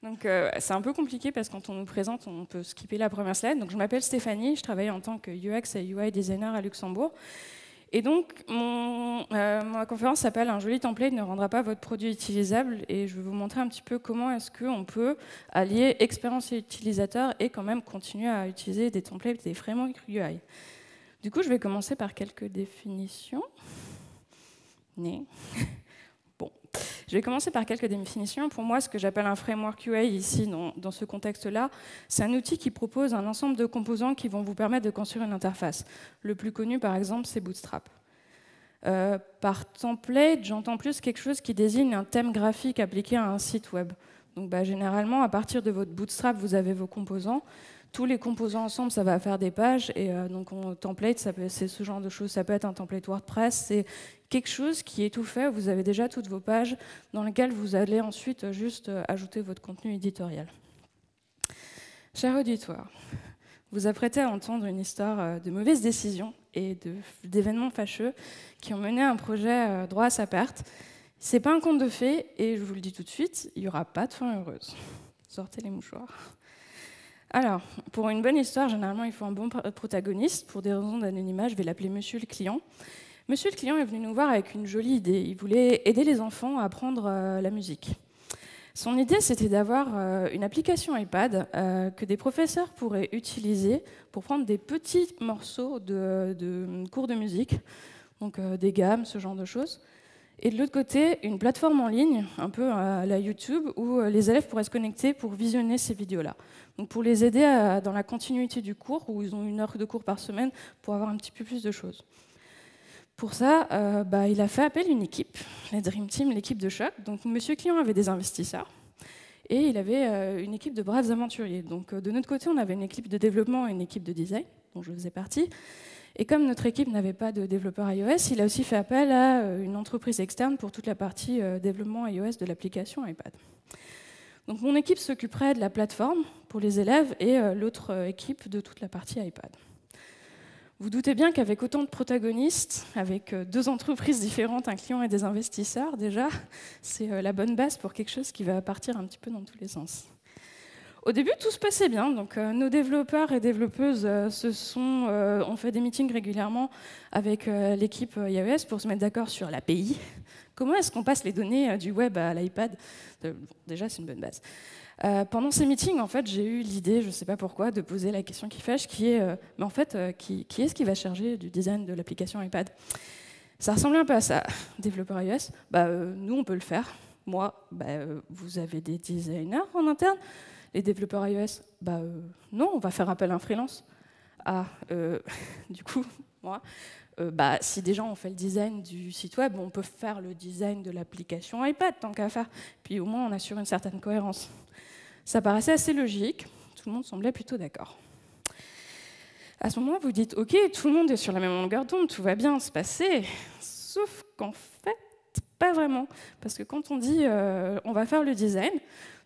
Donc c'est un peu compliqué parce que quand on nous présente, on peut skipper la première slide. Donc je m'appelle Stéphanie, je travaille en tant que UX et UI designer à Luxembourg. Et donc ma conférence s'appelle « Un joli template ne rendra pas votre produit utilisable » et je vais vous montrer un petit peu comment est-ce qu'on peut allier expérience utilisateur et quand même continuer à utiliser des templates et des frameworks UI. Du coup, je vais commencer par quelques définitions. Bon. Je vais commencer par quelques définitions. Pour moi, ce que j'appelle un framework UI ici, dans ce contexte-là, c'est un outil qui propose un ensemble de composants qui vont vous permettre de construire une interface. Le plus connu, par exemple, c'est Bootstrap. Par template, j'entends plus quelque chose qui désigne un thème graphique appliqué à un site web. Donc, généralement, à partir de votre Bootstrap, vous avez vos composants. Tous les composants ensemble, ça va faire des pages. Et donc, template, c'est ce genre de choses. Ça peut être un template WordPress. C'est quelque chose qui est tout fait. Vous avez déjà toutes vos pages dans lesquelles vous allez ensuite juste ajouter votre contenu éditorial. Cher auditoire, vous apprêtez à entendre une histoire de mauvaises décisions et d'événements fâcheux qui ont mené un projet droit à sa perte. C'est pas un conte de fées, et je vous le dis tout de suite, il n'y aura pas de fin heureuse. Sortez les mouchoirs. Alors, pour une bonne histoire, généralement, il faut un bon protagoniste. Pour des raisons d'anonymat, je vais l'appeler Monsieur le client. Monsieur le client est venu nous voir avec une jolie idée. Il voulait aider les enfants à apprendre la musique. Son idée, c'était d'avoir une application iPad que des professeurs pourraient utiliser pour prendre des petits morceaux de cours de musique, donc des gammes, ce genre de choses. Et de l'autre côté, une plateforme en ligne, un peu à la YouTube, où les élèves pourraient se connecter pour visionner ces vidéos-là. Donc pour les aider dans la continuité du cours, où ils ont 1 heure de cours par semaine, pour avoir un petit peu plus de choses. Pour ça, il a fait appel à une équipe, la Dream Team, l'équipe de choc. Donc Monsieur Client avait des investisseurs, et il avait une équipe de braves aventuriers. Donc de notre côté, on avait une équipe de développement et une équipe de design, dont je faisais partie. Et comme notre équipe n'avait pas de développeur iOS, il a aussi fait appel à une entreprise externe pour toute la partie développement iOS de l'application iPad. Donc mon équipe s'occuperait de la plateforme pour les élèves et l'autre équipe de toute la partie iPad. Vous doutez bien qu'avec autant de protagonistes, avec 2 entreprises différentes, un client et des investisseurs, déjà, c'est la bonne base pour quelque chose qui va partir un petit peu dans tous les sens. Au début, tout se passait bien. Donc, nos développeurs et développeuses ont fait des meetings régulièrement avec l'équipe iOS pour se mettre d'accord sur l'API. Comment est-ce qu'on passe les données du web à l'iPad? Déjà, c'est une bonne base. Pendant ces meetings, en fait, j'ai eu l'idée, je ne sais pas pourquoi, de poser la question qui fâche, qui est, mais en fait, qui est-ce qui va charger du design de l'application iPad? Ça ressemblait un peu à ça. Développeur iOS, nous, on peut le faire. Moi, vous avez des designers en interne. Les développeurs iOS, non, on va faire appel à un freelance. Du coup, moi, si déjà on fait le design du site web, on peut faire le design de l'application iPad, tant qu'à faire. Puis au moins, on assure une certaine cohérence. Ça paraissait assez logique, tout le monde semblait plutôt d'accord. À ce moment, vous dites, OK, tout le monde est sur la même longueur d'onde, tout va bien se passer, sauf qu'en fait, pas vraiment. Parce que quand on dit on va faire le design,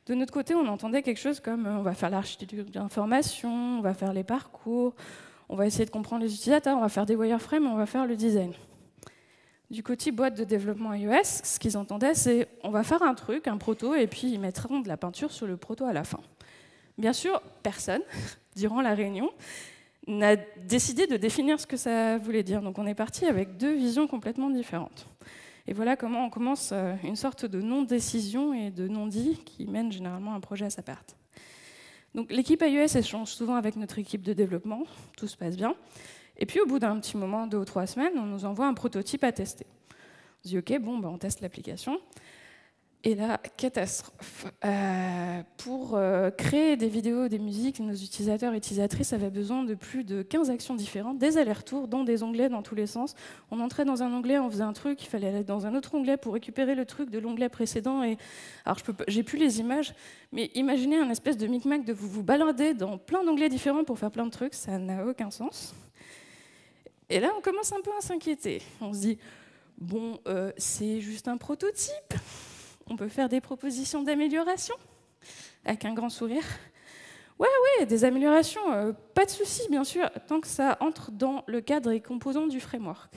de notre côté, on entendait quelque chose comme on va faire l'architecture d'information, on va faire les parcours, on va essayer de comprendre les utilisateurs, on va faire des wireframes, on va faire le design. Du côté boîte de développement iOS, ce qu'ils entendaient, c'est on va faire un truc, un proto, et puis ils mettront de la peinture sur le proto à la fin. Bien sûr, personne, durant la réunion, n'a décidé de définir ce que ça voulait dire. Donc on est parti avec 2 visions complètement différentes. Et voilà comment on commence une sorte de non-décision et de non-dit qui mène généralement un projet à sa perte. Donc l'équipe iOS échange souvent avec notre équipe de développement, tout se passe bien. Et puis au bout d'un petit moment, 2 ou 3 semaines, on nous envoie un prototype à tester. On se dit OK, on teste l'application. Et là, catastrophe. Pour créer des vidéos, des musiques, nos utilisateurs et utilisatrices avaient besoin de plus de 15 actions différentes, des allers-retours, dans des onglets dans tous les sens. On entrait dans un onglet, on faisait un truc, il fallait aller dans un autre onglet pour récupérer le truc de l'onglet précédent. Et alors, j'ai plus les images, mais imaginez un espèce de micmac de vous balader dans plein d'onglets différents pour faire plein de trucs, ça n'a aucun sens. Et là, on commence un peu à s'inquiéter. On se dit, c'est juste un prototype. On peut faire des propositions d'amélioration avec un grand sourire. Ouais, des améliorations, pas de souci, bien sûr, tant que ça entre dans le cadre et composants du framework.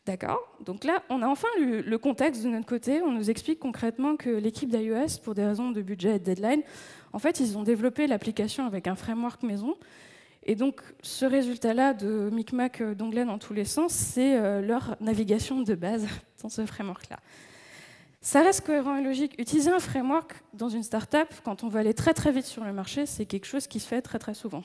D'accord. Donc là, on a enfin le contexte de notre côté. On nous explique concrètement que l'équipe d'iOS, pour des raisons de budget et de deadline, en fait, ils ont développé l'application avec un framework maison. Et donc, ce résultat-là de micmac d'onglets dans tous les sens, c'est leur navigation de base dans ce framework-là. Ça reste cohérent et logique. Utiliser un framework dans une startup, quand on veut aller très très vite sur le marché, c'est quelque chose qui se fait très très souvent.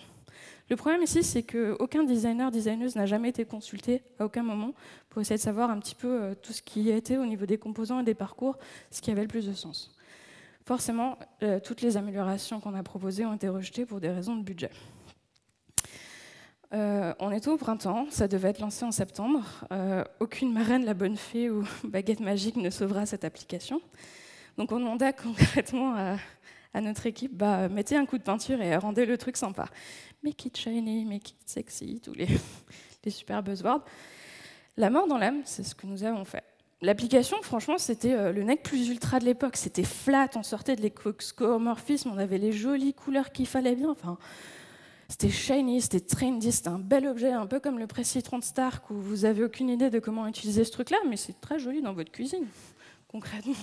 Le problème ici, c'est qu'aucun designer, designeuse n'a jamais été consulté à aucun moment pour essayer de savoir un petit peu tout ce qui a été au niveau des composants et des parcours, ce qui avait le plus de sens. Forcément, toutes les améliorations qu'on a proposées ont été rejetées pour des raisons de budget. On était au printemps, ça devait être lancé en septembre. Aucune marraine, la bonne fée ou baguette magique ne sauvera cette application. Donc on demanda concrètement à notre équipe, mettez un coup de peinture et rendez le truc sympa. Make it shiny, make it sexy, tous les super buzzwords. La mort dans l'âme, c'est ce que nous avons fait. L'application, franchement, c'était le nec plus ultra de l'époque. C'était flat, on sortait de l'éco-scomorphisme, on avait les jolies couleurs qu'il fallait bien. Enfin, c'était shiny, c'était trendy, c'était un bel objet, un peu comme le presse-citron de Stark, où vous n'avez aucune idée de comment utiliser ce truc-là, mais c'est très joli dans votre cuisine, concrètement.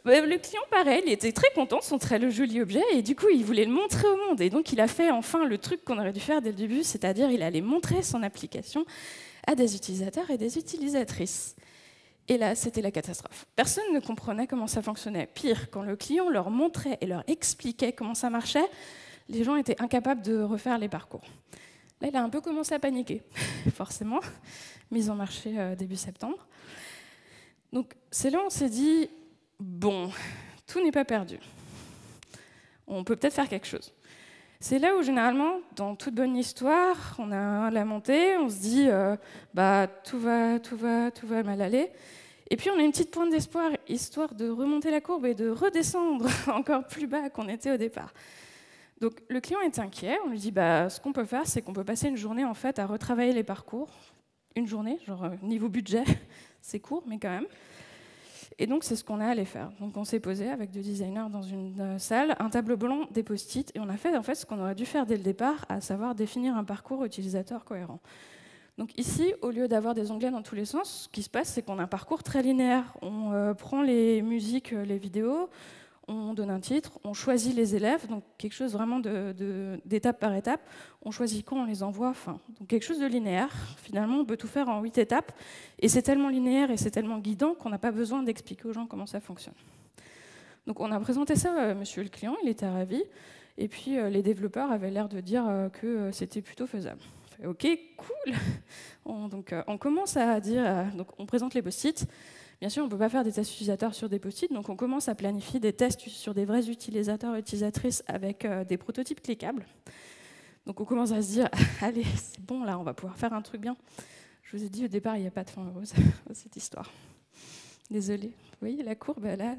Le client, pareil, il était très content de son très joli objet, et du coup, il voulait le montrer au monde. Et donc, il a fait enfin le truc qu'on aurait dû faire dès le début, c'est-à-dire il allait montrer son application à des utilisateurs et des utilisatrices. Et là, c'était la catastrophe. Personne ne comprenait comment ça fonctionnait. Pire, quand le client leur montrait et leur expliquait comment ça marchait, les gens étaient incapables de refaire les parcours. Là, il a un peu commencé à paniquer, forcément, mise en marché début septembre. Donc, c'est là où on s'est dit, bon, tout n'est pas perdu. On peut peut-être faire quelque chose. C'est là où, généralement, dans toute bonne histoire, on a la montée, on se dit, tout va mal aller. Et puis, on a une petite pointe d'espoir, histoire de remonter la courbe et de redescendre encore plus bas qu'on était au départ. Donc, le client est inquiet. On lui dit, ce qu'on peut faire, c'est qu'on peut passer une journée, en fait, à retravailler les parcours. Une journée, genre, niveau budget, c'est court, mais quand même. Et donc, c'est ce qu'on a allé faire. Donc, on s'est posé avec deux designers dans une salle, un tableau blanc, des post-it, et on a fait en fait ce qu'on aurait dû faire dès le départ, à savoir définir un parcours utilisateur cohérent. Donc ici, au lieu d'avoir des onglets dans tous les sens, ce qui se passe, c'est qu'on a un parcours très linéaire. On prend les musiques, les vidéos, on donne un titre, on choisit les élèves, donc quelque chose vraiment d'étape par étape. On choisit quand on les envoie, donc quelque chose de linéaire. Finalement, on peut tout faire en 8 étapes. Et c'est tellement linéaire et c'est tellement guidant qu'on n'a pas besoin d'expliquer aux gens comment ça fonctionne. Donc on a présenté ça à monsieur le client, il était ravi. Et puis les développeurs avaient l'air de dire que c'était plutôt faisable. On fait, ok, cool. On commence à dire, donc on présente les post-it. Bien sûr, on ne peut pas faire des tests utilisateurs sur des post-it, donc on commence à planifier des tests sur des vrais utilisateurs et utilisatrices avec des prototypes cliquables. Donc on commence à se dire, allez, c'est bon, là, on va pouvoir faire un truc bien. Je vous ai dit au départ, il n'y a pas de fin heureuse dans cette histoire. Désolée. Vous voyez la courbe, là,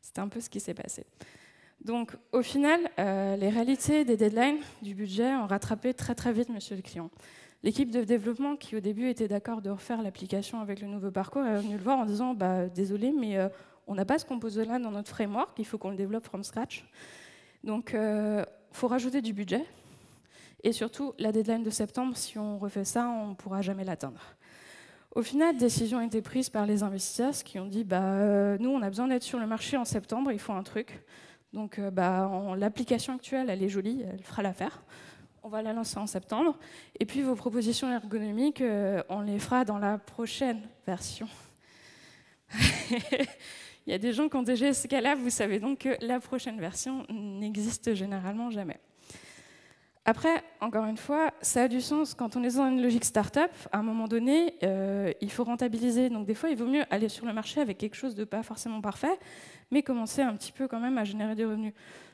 c'était un peu ce qui s'est passé. Donc au final, les réalités des deadlines, du budget, ont rattrapé très très vite monsieur le client. L'équipe de développement, qui au début était d'accord de refaire l'application avec le nouveau parcours, est venue le voir en disant désolé, mais on n'a pas ce composé-là dans notre framework, il faut qu'on le développe from scratch. Donc il faut rajouter du budget. Et surtout, la deadline de septembre, si on refait ça, on ne pourra jamais l'atteindre. Au final, décision a été prise par les investisseurs qui ont dit nous, on a besoin d'être sur le marché en septembre, il faut un truc. Donc l'application actuelle, elle est jolie, elle fera l'affaire. On va la lancer en septembre. Et puis vos propositions ergonomiques, on les fera dans la prochaine version. Il y a des gens qui ont déjà ce cas-là, vous savez donc que la prochaine version n'existe généralement jamais. Après, encore une fois, ça a du sens quand on est dans une logique start-up. À un moment donné, il faut rentabiliser. Donc des fois, il vaut mieux aller sur le marché avec quelque chose de pas forcément parfait, mais commencer un petit peu quand même à générer des revenus.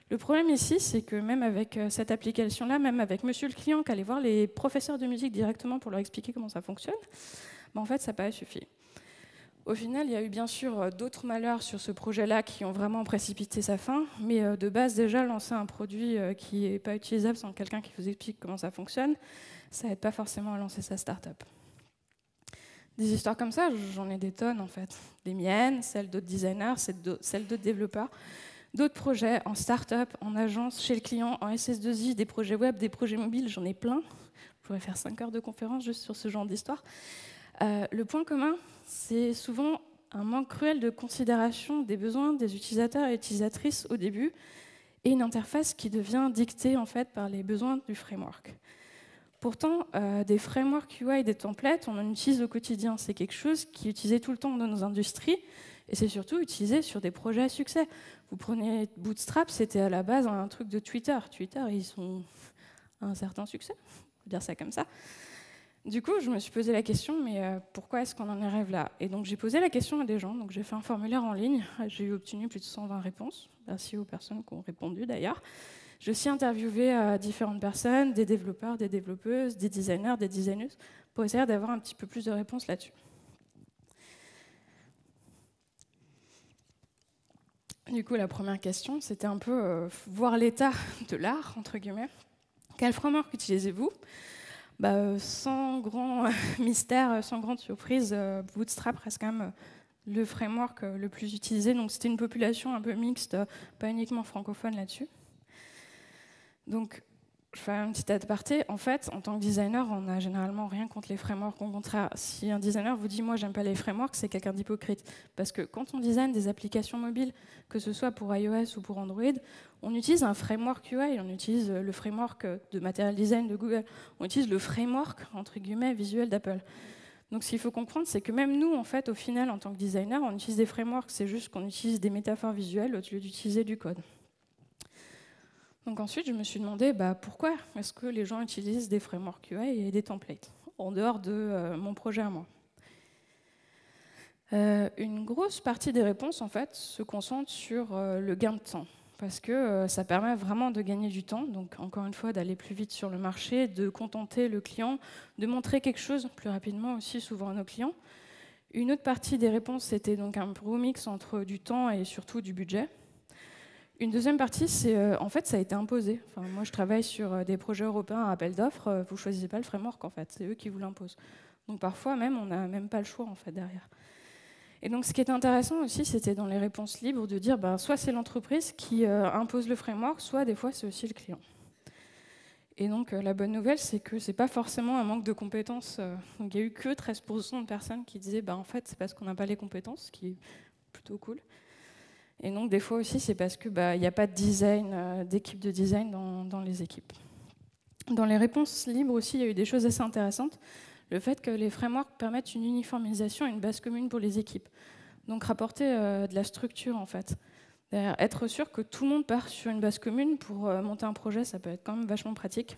Le problème ici, c'est que même avec cette application-là, même avec monsieur le client qui allait voir les professeurs de musique directement pour leur expliquer comment ça fonctionne, en fait, ça n'a pas suffi. Au final, il y a eu bien sûr d'autres malheurs sur ce projet-là qui ont vraiment précipité sa fin, mais de base, déjà, lancer un produit qui n'est pas utilisable sans quelqu'un qui vous explique comment ça fonctionne, ça n'aide pas forcément à lancer sa start-up. Des histoires comme ça, j'en ai des tonnes en fait. Les miennes, celles d'autres designers, celles d'autres développeurs. D'autres projets en start-up, en agence, chez le client, en SS2I, des projets web, des projets mobiles, j'en ai plein. Je pourrais faire 5 heures de conférence juste sur ce genre d'histoire. Le point commun, c'est souvent un manque cruel de considération des besoins des utilisateurs et utilisatrices au début, et une interface qui devient dictée en fait par les besoins du framework. Pourtant, des frameworks UI et des templates, on en utilise au quotidien. C'est quelque chose qui est utilisé tout le temps dans nos industries, et c'est surtout utilisé sur des projets à succès. Vous prenez Bootstrap, c'était à la base un truc de Twitter. Twitter, ils sont à un certain succès, on peut dire ça comme ça. Du coup, je me suis posé la question, mais pourquoi est-ce qu'on en arrive là? Et donc, j'ai posé la question à des gens. Donc, j'ai fait un formulaire en ligne. J'ai obtenu plus de 120 réponses. Merci aux personnes qui ont répondu, d'ailleurs. J'ai aussi interviewé différentes personnes, des développeurs, des développeuses, des designers, des designeuses, pour essayer d'avoir un petit peu plus de réponses là-dessus. Du coup, la première question, c'était un peu voir l'état de l'art, entre guillemets. Quel framework utilisez-vous? Sans grand mystère, sans grande surprise, Bootstrap reste quand même le framework le plus utilisé. Donc c'était une population un peu mixte, pas uniquement francophone là-dessus. Donc, je fais un petit aparté. En fait, en tant que designer, on n'a généralement rien contre les frameworks. Au contraire, si un designer vous dit « moi, j'aime pas les frameworks », c'est quelqu'un d'hypocrite. Parce que quand on design des applications mobiles, que ce soit pour iOS ou pour Android, on utilise un framework UI, on utilise le framework de Material Design de Google, on utilise le framework, entre guillemets, visuel d'Apple. Donc, ce qu'il faut comprendre, c'est que même nous, en fait, au final, en tant que designer, on utilise des frameworks, c'est juste qu'on utilise des métaphores visuelles au lieu d'utiliser du code. Donc ensuite, je me suis demandé pourquoi est-ce que les gens utilisent des frameworks UI et des templates, en dehors de mon projet à moi. Une grosse partie des réponses, en fait, se concentre sur le gain de temps, parce que ça permet vraiment de gagner du temps, donc encore une fois, d'aller plus vite sur le marché, de contenter le client, de montrer quelque chose plus rapidement aussi, souvent à nos clients. Une autre partie des réponses, c'était donc un gros mix entre du temps et surtout du budget. Une deuxième partie, c'est en fait, ça a été imposé. Enfin, moi, je travaille sur des projets européens à appel d'offres. Vous ne choisissez pas le framework, en fait. C'est eux qui vous l'imposent. Donc, parfois, même, on n'a même pas le choix, en fait, derrière. Et donc, ce qui est intéressant aussi, c'était dans les réponses libres de dire, soit c'est l'entreprise qui impose le framework, soit des fois, c'est aussi le client. Et donc, la bonne nouvelle, c'est que ce n'est pas forcément un manque de compétences. Donc, il n'y a eu que 13% de personnes qui disaient, en fait, c'est parce qu'on n'a pas les compétences, ce qui est plutôt cool. Et donc, des fois aussi, c'est parce qu'il n'y a pas de design, d'équipe de design dans les équipes. Dans les réponses libres aussi, il y a eu des choses assez intéressantes. Le fait que les frameworks permettent une uniformisation et une base commune pour les équipes. Donc, rapporter de la structure, en fait. Être sûr que tout le monde part sur une base commune pour monter un projet, ça peut être quand même vachement pratique.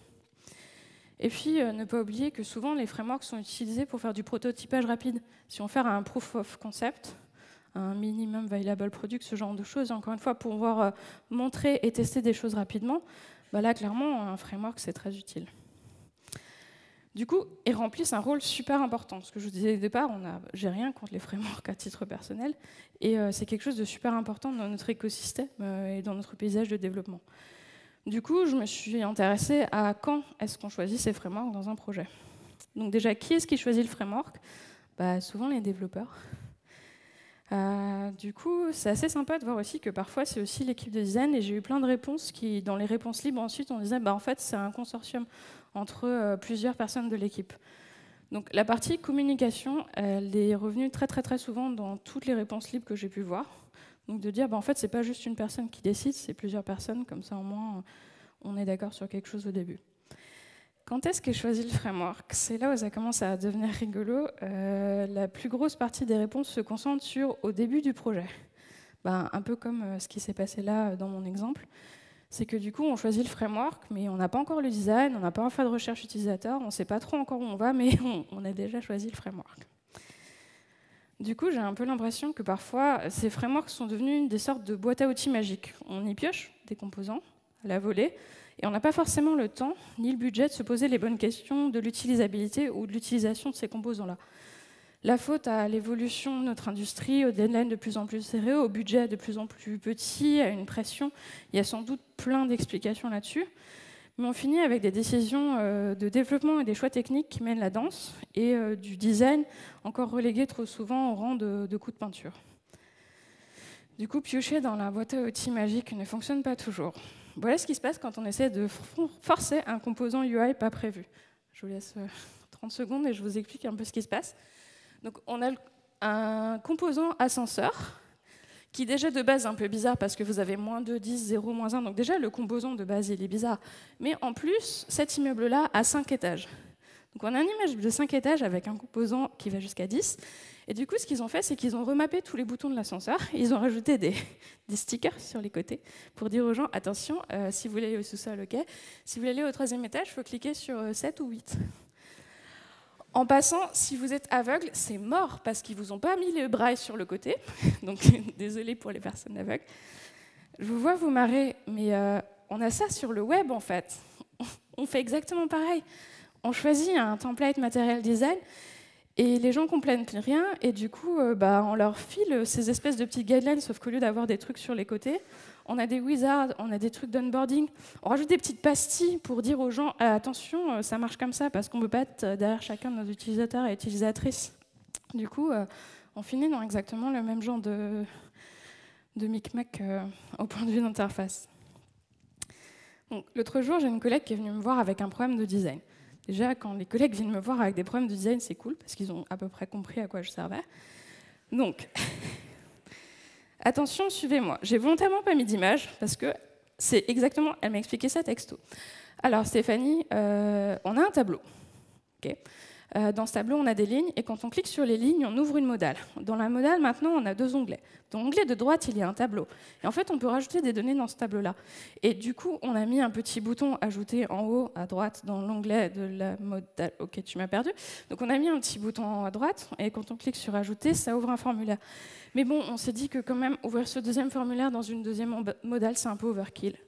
Et puis, ne pas oublier que souvent, les frameworks sont utilisés pour faire du prototypage rapide. Si on fait un proof of concept, un minimum viable product, ce genre de choses. Encore une fois, pour pouvoir montrer et tester des choses rapidement, là, clairement, un framework, c'est très utile. Du coup, ils remplissent un rôle super important. Ce que je vous disais au départ, j'ai rien contre les frameworks à titre personnel, et c'est quelque chose de super important dans notre écosystème et dans notre paysage de développement. Du coup, je me suis intéressée à quand est-ce qu'on choisit ces frameworks dans un projet. Donc déjà, qui est-ce qui choisit le framework? Souvent les développeurs. Du coup, c'est assez sympa de voir aussi que parfois, c'est aussi l'équipe de design, et j'ai eu plein de réponses qui, dans les réponses libres, ensuite, on disait, en fait, c'est un consortium entre plusieurs personnes de l'équipe. Donc, la partie communication, elle est revenue très, très, très souvent dans toutes les réponses libres que j'ai pu voir. Donc, de dire, en fait, c'est pas juste une personne qui décide, c'est plusieurs personnes, comme ça, au moins, on est d'accord sur quelque chose au début. Quand est-ce qu'est choisi le framework? C'est là où ça commence à devenir rigolo. La plus grosse partie des réponses se concentre sur au début du projet. Un peu comme ce qui s'est passé là dans mon exemple. C'est que du coup, on choisit le framework, mais on n'a pas encore le design, on n'a pas fait de recherche utilisateur, on ne sait pas trop encore où on va, mais on a déjà choisi le framework. Du coup, j'ai un peu l'impression que parfois, ces frameworks sont devenus des sortes de boîtes à outils magiques. On y pioche des composants à la volée, et on n'a pas forcément le temps ni le budget de se poser les bonnes questions de l'utilisabilité ou de l'utilisation de ces composants-là. La faute à l'évolution de notre industrie, aux deadlines de plus en plus serrés, au budget de plus en plus petit, à une pression. Il y a sans doute plein d'explications là-dessus. Mais on finit avec des décisions de développement et des choix techniques qui mènent la danse, et du design encore relégué trop souvent au rang de coups de peinture. Du coup, piocher dans la boîte à outils magique ne fonctionne pas toujours. Voilà ce qui se passe quand on essaie de forcer un composant UI pas prévu. Je vous laisse 30 secondes et je vous explique un peu ce qui se passe. Donc on a un composant ascenseur qui déjà de base est un peu bizarre parce que vous avez -2, 10, 0, -1. Donc déjà le composant de base il est bizarre. Mais en plus, cet immeuble-là a 5 étages. Donc on a un immeuble de 5 étages avec un composant qui va jusqu'à 10. Et du coup, ce qu'ils ont fait, c'est qu'ils ont remappé tous les boutons de l'ascenseur. Ils ont rajouté des stickers sur les côtés pour dire aux gens, attention, si vous voulez aller au sous-sol, ok. Si vous voulez aller au 3e étage, il faut cliquer sur 7 ou 8. En passant, si vous êtes aveugle, c'est mort parce qu'ils ne vous ont pas mis le braille sur le côté. Donc, désolé pour les personnes aveugles. Je vous vois vous marrer, mais on a ça sur le web, en fait. On fait exactement pareil. On choisit un template Material Design et les gens ne comprennent rien. Et du coup, on leur file ces espèces de petites guidelines, sauf qu'au lieu d'avoir des trucs sur les côtés, on a des wizards, on a des trucs d'onboarding. On rajoute des petites pastilles pour dire aux gens attention, ça marche comme ça, parce qu'on ne peut pas être derrière chacun de nos utilisateurs et utilisatrices. Du coup, on finit dans exactement le même genre de micmac au point de vue d'interface. L'autre jour, j'ai une collègue qui est venue me voir avec un problème de design. Déjà, quand les collègues viennent me voir avec des problèmes de design, c'est cool, parce qu'ils ont à peu près compris à quoi je servais. Donc, attention, suivez-moi. J'ai volontairement pas mis d'image, parce que c'est exactement... Elle m'a expliqué ça texto. Alors, Stéphanie, on a un tableau. Okay. Dans ce tableau, on a des lignes, et quand on clique sur les lignes, on ouvre une modale. Dans la modale, maintenant, on a 2 onglets. Dans l'onglet de droite, il y a un tableau. Et en fait, on peut rajouter des données dans ce tableau-là. Et du coup, on a mis un petit bouton ajouté en haut, à droite, dans l'onglet de la modale. Ok, tu m'as perdu. Donc, on a mis un petit bouton en haut à droite, et quand on clique sur ajouter, ça ouvre un formulaire. Mais bon, on s'est dit que quand même, ouvrir ce 2e formulaire dans une 2e modale, c'est un peu overkill.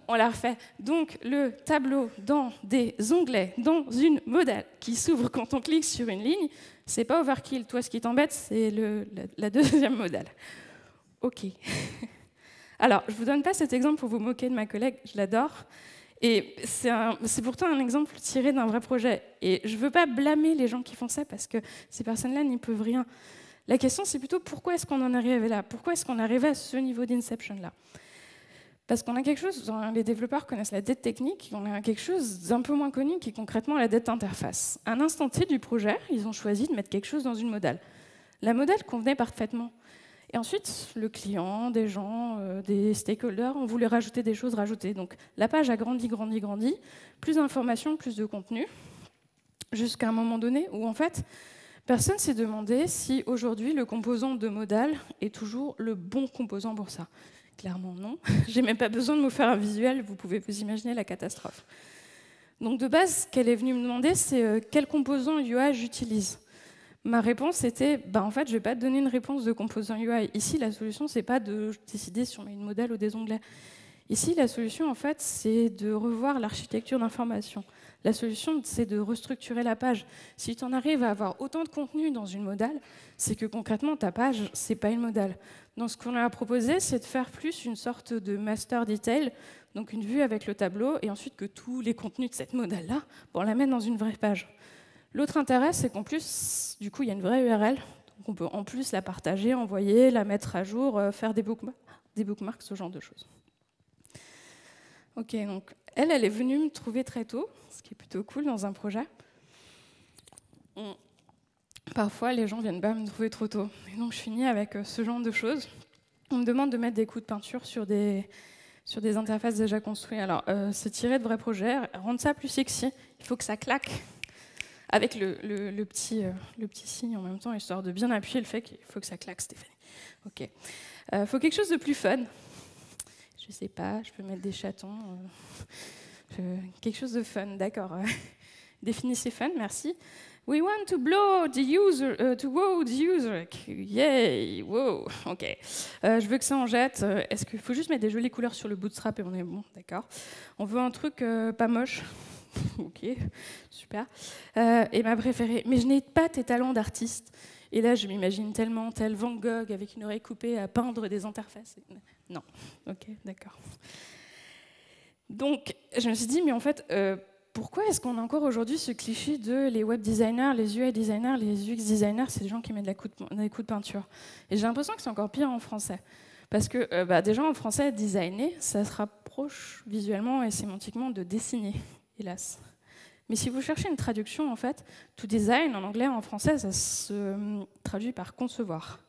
On la refait. Donc, le tableau dans des onglets, dans une modale qui s'ouvre quand on clique sur une ligne, c'est pas overkill. Toi, ce qui t'embête, c'est la 2e modale. OK. Alors, je vous donne pas cet exemple pour vous moquer de ma collègue, je l'adore. Et c'est pourtant un exemple tiré d'un vrai projet. Et je veux pas blâmer les gens qui font ça parce que ces personnes-là n'y peuvent rien. La question, c'est plutôt pourquoi est-ce qu'on en est arrivé là? Pourquoi est-ce qu'on est arrivé à ce niveau d'inception-là? Parce qu'on a quelque chose, les développeurs connaissent la dette technique, on a quelque chose d'un peu moins connu qui est concrètement la dette interface. À un instant T du projet, ils ont choisi de mettre quelque chose dans une modale. La modale convenait parfaitement. Et ensuite, le client, des gens, des stakeholders ont voulu rajouter des choses, rajouter. Donc la page a grandi, grandi, grandi, plus d'informations, plus de contenu, jusqu'à un moment donné où en fait, personne ne s'est demandé si aujourd'hui le composant de modale est toujours le bon composant pour ça. Clairement non. J'ai même pas besoin de vous faire un visuel, vous pouvez vous imaginer la catastrophe. Donc de base, ce qu'elle est venue me demander, c'est quel composant UI j'utilise. Ma réponse était, en fait, je ne vais pas te donner une réponse de composant UI. Ici, la solution, c'est pas de décider si on met une modale ou des onglets. Ici, la solution, en fait, c'est de revoir l'architecture d'information. La solution, c'est de restructurer la page. Si tu en arrives à avoir autant de contenu dans une modale, c'est que concrètement, ta page, c'est pas une modale. Donc, ce qu'on a proposé, c'est de faire plus une sorte de master detail, donc une vue avec le tableau, et ensuite que tous les contenus de cette modale-là, on la met dans une vraie page. L'autre intérêt, c'est qu'en plus, du coup, il y a une vraie URL, donc on peut en plus la partager, envoyer, la mettre à jour, faire des bookmarks, ce genre de choses. Ok, donc elle est venue me trouver très tôt, ce qui est plutôt cool dans un projet. Parfois, les gens viennent pas me trouver trop tôt. Et donc, je finis avec ce genre de choses. On me demande de mettre des coups de peinture sur des interfaces déjà construites. Alors, c'est tiré de vrais projets. Rendre ça plus sexy, il faut que ça claque. Avec le petit signe en même temps, histoire de bien appuyer le fait qu'il faut que ça claque, Stéphanie. Ok. Faut quelque chose de plus fun. Je sais pas, je peux mettre des chatons. Quelque chose de fun, d'accord. Définissez fun, merci. We want to blow the user, to wow the user. Yay, wow, ok. Je veux que ça en jette. Est-ce qu'il faut juste mettre des jolies couleurs sur le bootstrap et on est bon, d'accord. On veut un truc pas moche. Ok, super. Et ma préférée, mais je n'ai pas tes talents d'artiste. Et là, je m'imagine tellement tel Van Gogh avec une oreille coupée à peindre des interfaces. Non, ok, d'accord. Donc, je me suis dit, mais en fait, pourquoi est-ce qu'on a encore aujourd'hui ce cliché de les web designers, les UI designers, les UX designers, c'est des gens qui mettent des coups de peinture. Et j'ai l'impression que c'est encore pire en français. Parce que déjà en français, designer, ça se rapproche visuellement et sémantiquement de dessiner, hélas. Mais si vous cherchez une traduction, en fait, to design en anglais, en français, ça se traduit par concevoir.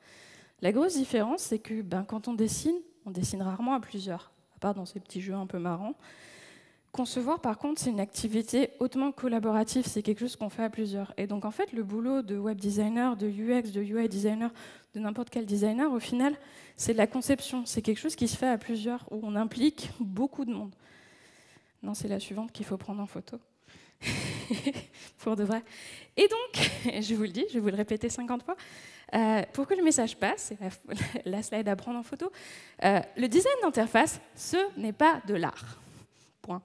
La grosse différence, c'est que quand on dessine rarement à plusieurs, à part dans ces petits jeux un peu marrants. Concevoir, par contre, c'est une activité hautement collaborative, c'est quelque chose qu'on fait à plusieurs. Et donc, en fait, le boulot de web designer, de UX, de UI designer, de n'importe quel designer, au final, c'est de la conception. C'est quelque chose qui se fait à plusieurs, où on implique beaucoup de monde. Non, c'est la suivante qu'il faut prendre en photo. Pour de vrai. Et donc, je vous le dis, je vais vous le répéter 50 fois, pour que le message passe, c'est la slide à prendre en photo, le design d'interface, ce n'est pas de l'art. Point.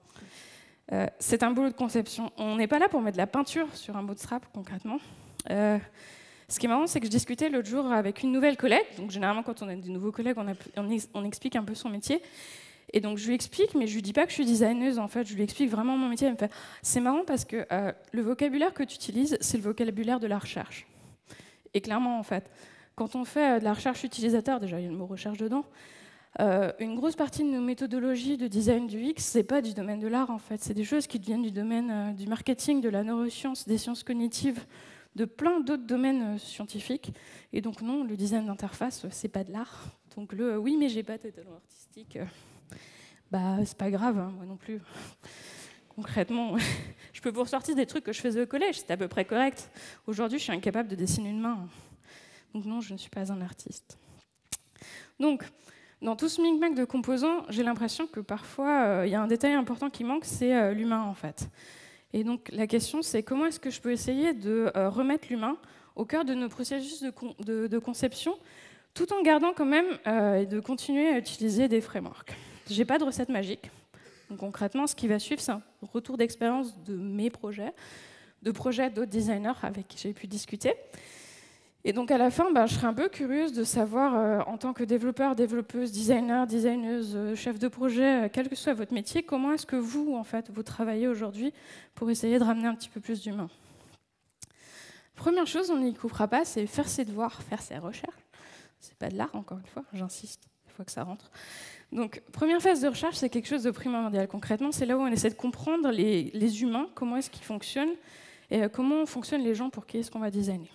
C'est un boulot de conception. On n'est pas là pour mettre de la peinture sur un bootstrap, concrètement. Ce qui est marrant, c'est que je discutais l'autre jour avec une nouvelle collègue. Donc, généralement, quand on a des nouveaux collègues, on explique un peu son métier. Et donc, je lui explique, mais je lui dis pas que je suis designeuse, en fait. Je lui explique vraiment mon métier. Elle me fait, c'est marrant parce que le vocabulaire que tu utilises, c'est le vocabulaire de la recherche. Et clairement, en fait, quand on fait de la recherche utilisateur, déjà, il y a le mot recherche dedans, une grosse partie de nos méthodologies de design du X, c'est pas du domaine de l'art, en fait. C'est des choses qui viennent du domaine du marketing, de la neuroscience, des sciences cognitives, de plein d'autres domaines scientifiques. Et donc, non, le design d'interface, c'est pas de l'art. Donc, oui, mais j'ai pas de talent artistique. C'est pas grave, hein, moi non plus. Concrètement, je peux vous ressortir des trucs que je faisais au collège, c'était à peu près correct. Aujourd'hui, je suis incapable de dessiner une main. Donc non, je ne suis pas un artiste. Donc, dans tout ce micmac de composants, j'ai l'impression que parfois, il y a un détail important qui manque, c'est l'humain, en fait. Et donc, la question, c'est comment est-ce que je peux essayer de remettre l'humain au cœur de nos processus de conception, tout en gardant quand même et de continuer à utiliser des frameworks. J'ai pas de recette magique. Donc concrètement, ce qui va suivre, c'est un retour d'expérience de mes projets, de projets d'autres designers avec qui j'ai pu discuter. Et donc à la fin, je serais un peu curieuse de savoir, en tant que développeur, développeuse, designer, designeuse, chef de projet, quel que soit votre métier, comment est-ce que vous, en fait, vous travaillez aujourd'hui pour essayer de ramener un petit peu plus d'humain. Première chose, on n'y coupera pas, c'est faire ses devoirs, faire ses recherches. C'est pas de l'art, encore une fois, j'insiste, il faut que ça rentre. Donc, première phase de recherche, c'est quelque chose de primordial. Concrètement, c'est là où on essaie de comprendre les humains, comment est-ce qu'ils fonctionnent, et comment fonctionnent les gens pour qui est-ce qu'on va designer.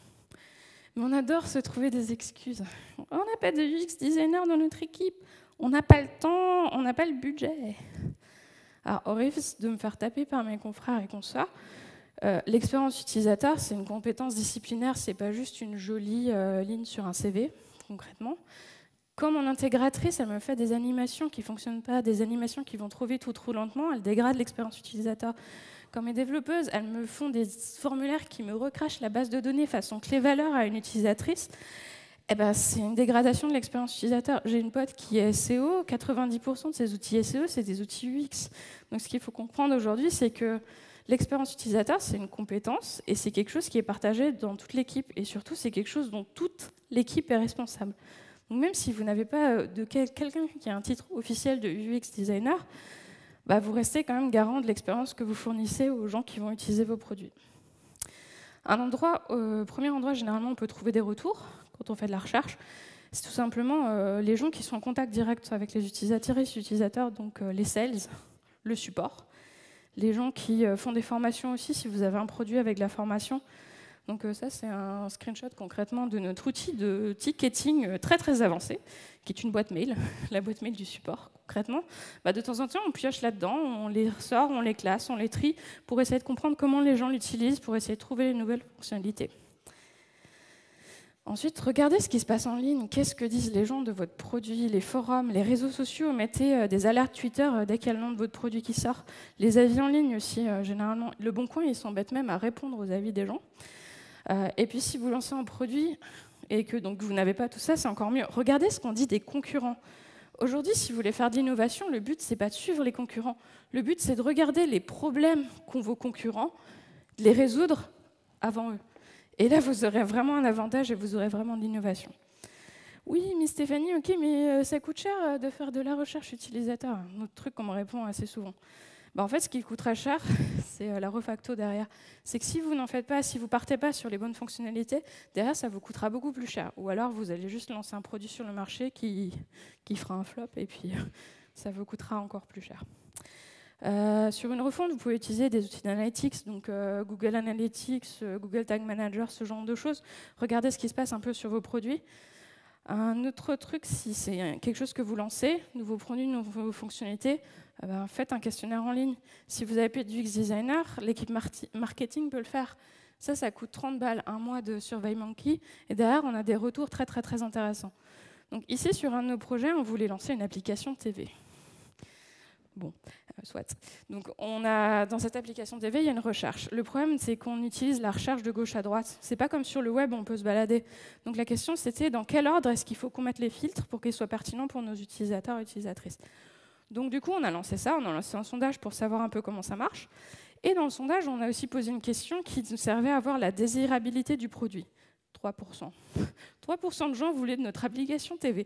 Mais on adore se trouver des excuses. On n'a pas de UX designer dans notre équipe, on n'a pas le temps, on n'a pas le budget. Alors, au risque de me faire taper par mes confrères et consoeurs, l'expérience utilisateur, c'est une compétence disciplinaire, c'est pas juste une jolie ligne sur un CV, concrètement. Comme en intégratrice, elle me fait des animations qui ne fonctionnent pas, des animations qui vont trop vite ou trop lentement, elle dégrade l'expérience utilisateur. Comme mes développeuses, elles me font des formulaires qui me recrachent la base de données façon clé-valeur à une utilisatrice. C'est une dégradation de l'expérience utilisateur. J'ai une pote qui est SEO, 90% de ses outils SEO, c'est des outils UX. Donc ce qu'il faut comprendre aujourd'hui, c'est que l'expérience utilisateur, c'est une compétence et c'est quelque chose qui est partagé dans toute l'équipe. Et surtout, c'est quelque chose dont toute l'équipe est responsable. Donc même si vous n'avez pas quelqu'un qui a un titre officiel de UX designer, vous restez quand même garant de l'expérience que vous fournissez aux gens qui vont utiliser vos produits. Premier endroit, généralement, on peut trouver des retours quand on fait de la recherche. C'est tout simplement les gens qui sont en contact direct avec les utilisateurs, donc les sales, le support. Les gens qui font des formations aussi, si vous avez un produit avec de la formation. Donc ça, c'est un screenshot concrètement de notre outil de ticketing très très avancé, qui est une boîte mail, la boîte mail du support. Concrètement, de temps en temps, on pioche là-dedans, on les ressort, on les classe, on les trie, pour essayer de comprendre comment les gens l'utilisent, pour essayer de trouver les nouvelles fonctionnalités. Ensuite, regardez ce qui se passe en ligne. Qu'est-ce que disent les gens de votre produit? Les forums, les réseaux sociaux, mettez des alertes Twitter dès qu'il y a le nom de votre produit qui sort. Les avis en ligne aussi, généralement. Le Bon Coin, ils s'embêtent même à répondre aux avis des gens. Et puis si vous lancez un produit et que donc, vous n'avez pas tout ça, c'est encore mieux. Regardez ce qu'on dit des concurrents. Aujourd'hui, si vous voulez faire de l'innovation, le but, c'est pas de suivre les concurrents. Le but, c'est de regarder les problèmes qu'ont vos concurrents, de les résoudre avant eux. Et là, vous aurez vraiment un avantage et vous aurez vraiment de l'innovation. Oui, mais Stéphanie, ok, mais ça coûte cher de faire de la recherche utilisateur. Un autre truc qu'on me répond assez souvent. En fait, ce qui coûtera cher, c'est la refacto derrière. C'est que si vous n'en faites pas, si vous ne partez pas sur les bonnes fonctionnalités, derrière, ça vous coûtera beaucoup plus cher. Ou alors, vous allez juste lancer un produit sur le marché qui fera un flop, et puis ça vous coûtera encore plus cher. Sur une refonte, vous pouvez utiliser des outils d'analytics, donc Google Analytics, Google Tag Manager, ce genre de choses. Regardez ce qui se passe un peu sur vos produits. Un autre truc, si c'est quelque chose que vous lancez, nouveaux produits, nouvelles fonctionnalités, faites un questionnaire en ligne. Si vous avez pas de UX designer, l'équipe marketing peut le faire. Ça coûte 30 balles, un mois de SurveyMonkey, et derrière, on a des retours très, très, très intéressants. Donc ici, sur un de nos projets, on voulait lancer une application TV. Bon, soit. Donc, dans cette application TV, il y a une recherche. Le problème, c'est qu'on utilise la recherche de gauche à droite. C'est pas comme sur le web, on peut se balader. Donc, la question, c'était dans quel ordre est-ce qu'il faut qu'on mette les filtres pour qu'ils soient pertinents pour nos utilisateurs et utilisatrices. Donc, du coup, on a lancé ça, on a lancé un sondage pour savoir un peu comment ça marche. Et dans le sondage, on a aussi posé une question qui nous servait à voir la désirabilité du produit. 3%. 3% de gens voulaient de notre application TV.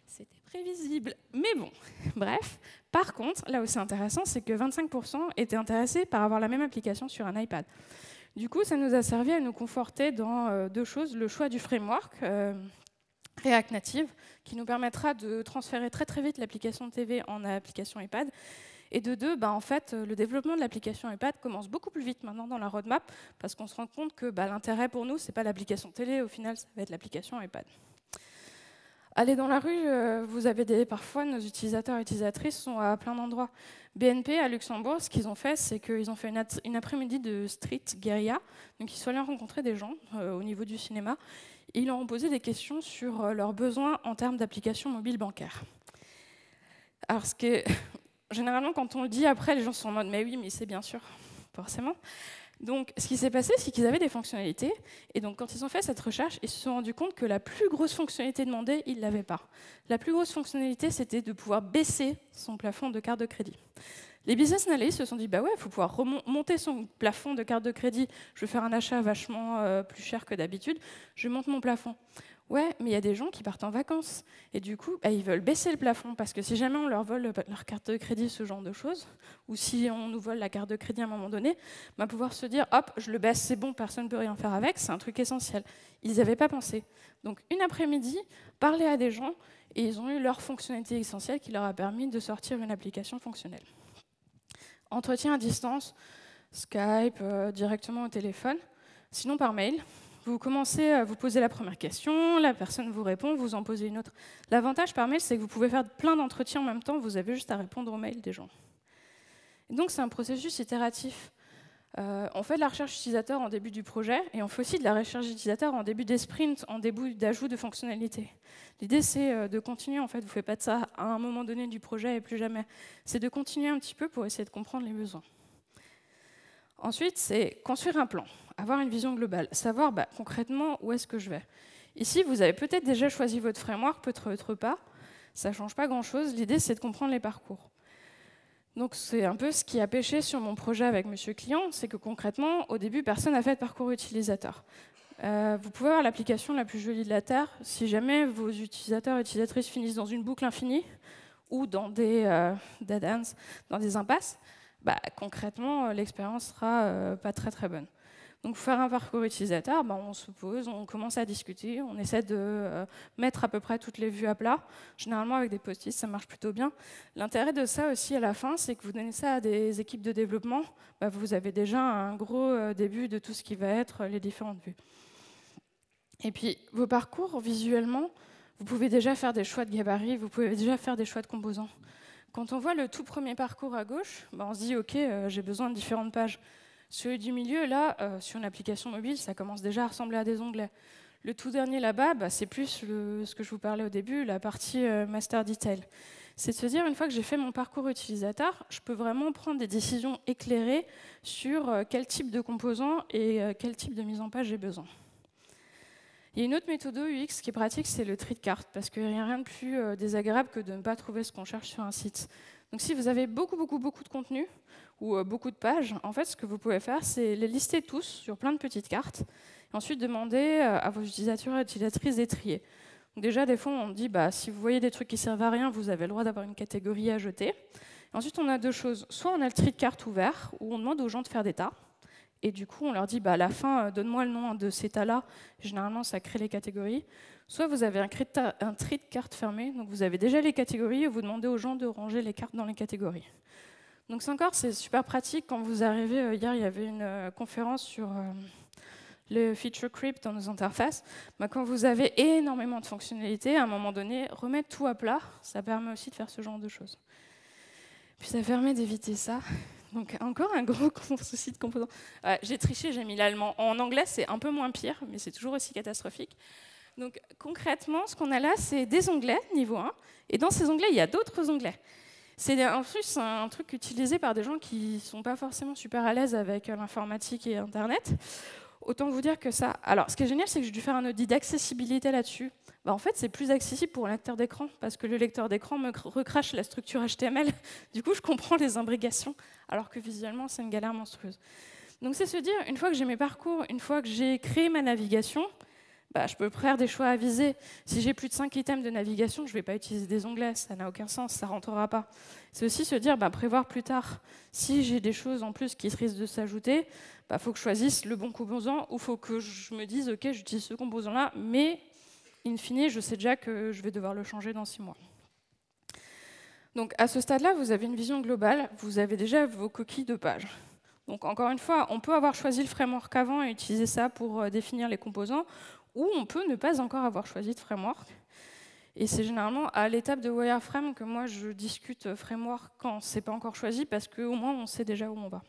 C'était prévisible, mais bon, bref. Par contre, là où c'est intéressant, c'est que 25% étaient intéressés par avoir la même application sur un iPad. Du coup, ça nous a servi à nous conforter dans deux choses. Le choix du framework React Native, qui nous permettra de transférer très très vite l'application TV en application iPad. Et de deux, en fait, le développement de l'application iPad commence beaucoup plus vite maintenant dans la roadmap, parce qu'on se rend compte que l'intérêt pour nous, ce n'est pas l'application télé, au final, ça va être l'application iPad. Allez dans la rue, vous avez parfois nos utilisateurs et utilisatrices sont à plein d'endroits. BNP à Luxembourg, ce qu'ils ont fait, c'est qu'ils ont fait une après-midi de street guérilla. Donc ils sont allés rencontrer des gens au niveau du cinéma. Et ils leur ont posé des questions sur leurs besoins en termes d'applications mobiles bancaires. Alors généralement, quand on le dit après, les gens sont en mode « mais oui, mais c'est bien sûr, forcément ». Donc, ce qui s'est passé, c'est qu'ils avaient des fonctionnalités, et donc quand ils ont fait cette recherche, ils se sont rendus compte que la plus grosse fonctionnalité demandée, ils ne l'avaient pas. La plus grosse fonctionnalité, c'était de pouvoir baisser son plafond de carte de crédit. Les business analysts se sont dit, ouais, il faut pouvoir remonter son plafond de carte de crédit. Je veux faire un achat vachement plus cher que d'habitude, je monte mon plafond. Ouais, mais il y a des gens qui partent en vacances. Et du coup, ils veulent baisser le plafond, parce que si jamais on leur vole leur carte de crédit, ce genre de choses, ou si on nous vole la carte de crédit à un moment donné, pouvoir se dire, hop, je le baisse, c'est bon, personne ne peut rien faire avec, c'est un truc essentiel. Ils n'y avaient pas pensé. Donc, une après-midi, parler à des gens, et ils ont eu leur fonctionnalité essentielle qui leur a permis de sortir une application fonctionnelle. Entretien à distance, Skype, directement au téléphone, sinon par mail. Vous commencez à vous poser la première question, la personne vous répond, vous en posez une autre. L'avantage par mail, c'est que vous pouvez faire plein d'entretiens en même temps, vous avez juste à répondre aux mails des gens. Et donc c'est un processus itératif. On fait de la recherche utilisateur en début du projet, et on fait aussi de la recherche utilisateur en début des sprints, en début d'ajout de fonctionnalités. L'idée, c'est de continuer, en fait, vous ne faites pas de ça à un moment donné du projet et plus jamais. C'est de continuer un petit peu pour essayer de comprendre les besoins. Ensuite, c'est construire un plan, avoir une vision globale, savoir concrètement où est-ce que je vais. Ici, vous avez peut-être déjà choisi votre framework, peut-être pas, ça ne change pas grand-chose. L'idée, c'est de comprendre les parcours. Donc c'est un peu ce qui a pêché sur mon projet avec Monsieur Client, c'est que concrètement, au début, personne n'a fait de parcours utilisateur. Vous pouvez avoir l'application la plus jolie de la Terre, si jamais vos utilisateurs et utilisatrices finissent dans une boucle infinie ou dans des dead ends, dans des impasses, concrètement, l'expérience sera pas très très bonne. Donc pour faire un parcours utilisateur, on se pose, on commence à discuter, on essaie de mettre à peu près toutes les vues à plat. Généralement avec des post-it, ça marche plutôt bien. L'intérêt de ça aussi à la fin, c'est que vous donnez ça à des équipes de développement, vous avez déjà un gros début de tout ce qui va être les différentes vues. Et puis vos parcours, visuellement, vous pouvez déjà faire des choix de gabarit, vous pouvez déjà faire des choix de composants. Quand on voit le tout premier parcours à gauche, on se dit « ok, j'ai besoin de différentes pages ». Celui du milieu, là, sur une application mobile, ça commence déjà à ressembler à des onglets. Le tout dernier là-bas, c'est plus ce que je vous parlais au début, la partie master detail. C'est de se dire, une fois que j'ai fait mon parcours utilisateur, je peux vraiment prendre des décisions éclairées sur quel type de composants et quel type de mise en page j'ai besoin. Il y a une autre méthode UX qui est pratique, c'est le tri de cartes, parce qu'il n'y a rien de plus désagréable que de ne pas trouver ce qu'on cherche sur un site. Donc si vous avez beaucoup de contenu, ou beaucoup de pages, en fait, ce que vous pouvez faire, c'est les lister tous sur plein de petites cartes, et ensuite demander à vos utilisateurs et utilisatrices d'être triés. Donc déjà, des fois, on dit, si vous voyez des trucs qui servent à rien, vous avez le droit d'avoir une catégorie à jeter. Et ensuite, on a deux choses. Soit on a le tri de cartes ouvert, où on demande aux gens de faire des tas, et du coup, on leur dit, à la fin, donne-moi le nom de ces tas-là. Généralement, ça crée les catégories. Soit vous avez un tri de cartes fermé, donc vous avez déjà les catégories, et vous demandez aux gens de ranger les cartes dans les catégories. Donc c'est super pratique quand vous arrivez. Hier, il y avait une conférence sur le feature creep dans nos interfaces. Quand vous avez énormément de fonctionnalités, à un moment donné, remettre tout à plat, ça permet aussi de faire ce genre de choses. Puis ça permet d'éviter ça. Donc encore un gros souci de composants. J'ai triché, j'ai mis l'allemand. En anglais, c'est un peu moins pire, mais c'est toujours aussi catastrophique. Donc concrètement, ce qu'on a là, c'est des onglets, niveau 1. Et dans ces onglets, il y a d'autres onglets. C'est en plus un truc utilisé par des gens qui ne sont pas forcément super à l'aise avec l'informatique et Internet. Autant vous dire que ça... Alors, ce qui est génial, c'est que j'ai dû faire un audit d'accessibilité là-dessus. En fait, c'est plus accessible pour un lecteur d'écran, parce que le lecteur d'écran me recrache la structure HTML. Du coup, je comprends les imbrications, alors que visuellement, c'est une galère monstrueuse. Donc, c'est se dire, une fois que j'ai mes parcours, une fois que j'ai créé ma navigation, je peux faire des choix avisés. Si j'ai plus de 5 items de navigation, je ne vais pas utiliser des onglets, ça n'a aucun sens, ça ne rentrera pas. C'est aussi se dire, prévoir plus tard. Si j'ai des choses en plus qui risquent de s'ajouter, faut que je choisisse le bon composant, ou il faut que je me dise, ok, j'utilise ce composant-là, mais in fine, je sais déjà que je vais devoir le changer dans 6 mois. Donc à ce stade-là, vous avez une vision globale, vous avez déjà vos coquilles de page. Donc encore une fois, on peut avoir choisi le framework avant et utiliser ça pour définir les composants, ou on peut ne pas encore avoir choisi de framework. Et c'est généralement à l'étape de wireframe que moi je discute framework quand c'est pas encore choisi, parce qu'au moins on sait déjà où on va.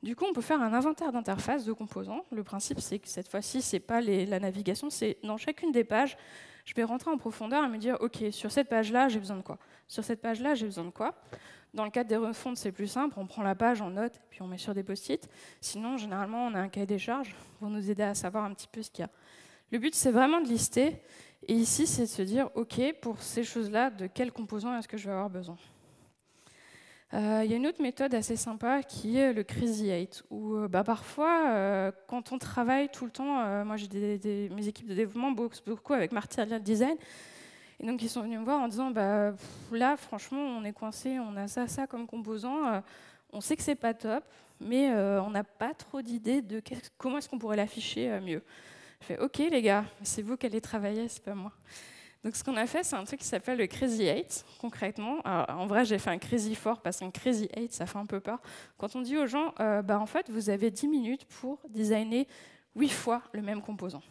Du coup, on peut faire un inventaire d'interface de composants. Le principe, c'est que cette fois-ci, c'est pas la navigation, c'est dans chacune des pages, je vais rentrer en profondeur et me dire, ok, sur cette page-là, j'ai besoin de quoi? Sur cette page-là, j'ai besoin de quoi? Dans le cadre des refontes, c'est plus simple, on prend la page en note, puis on met sur des post-it. Sinon, généralement, on a un cahier des charges pour nous aider à savoir un petit peu ce qu'il y a. Le but, c'est vraiment de lister. Et ici, c'est de se dire, OK, pour ces choses-là, de quels composants est-ce que je vais avoir besoin? Il y a une autre méthode assez sympa qui est le Crazy 8, où parfois, quand on travaille tout le temps, moi j'ai mes équipes de développement beaucoup avec Material Design, et donc ils sont venus me voir en disant, là, franchement, on est coincé, on a ça comme composant, on sait que c'est pas top, mais on n'a pas trop d'idées de comment est-ce qu'on pourrait l'afficher mieux. Je fais, OK les gars, c'est vous qui allez travailler, c'est pas moi. Donc ce qu'on a fait, c'est un truc qui s'appelle le Crazy 8, concrètement. Alors, en vrai, j'ai fait un Crazy 4 parce qu'un Crazy 8, ça fait un peu peur. Quand on dit aux gens, en fait, vous avez 10 minutes pour designer 8 fois le même composant.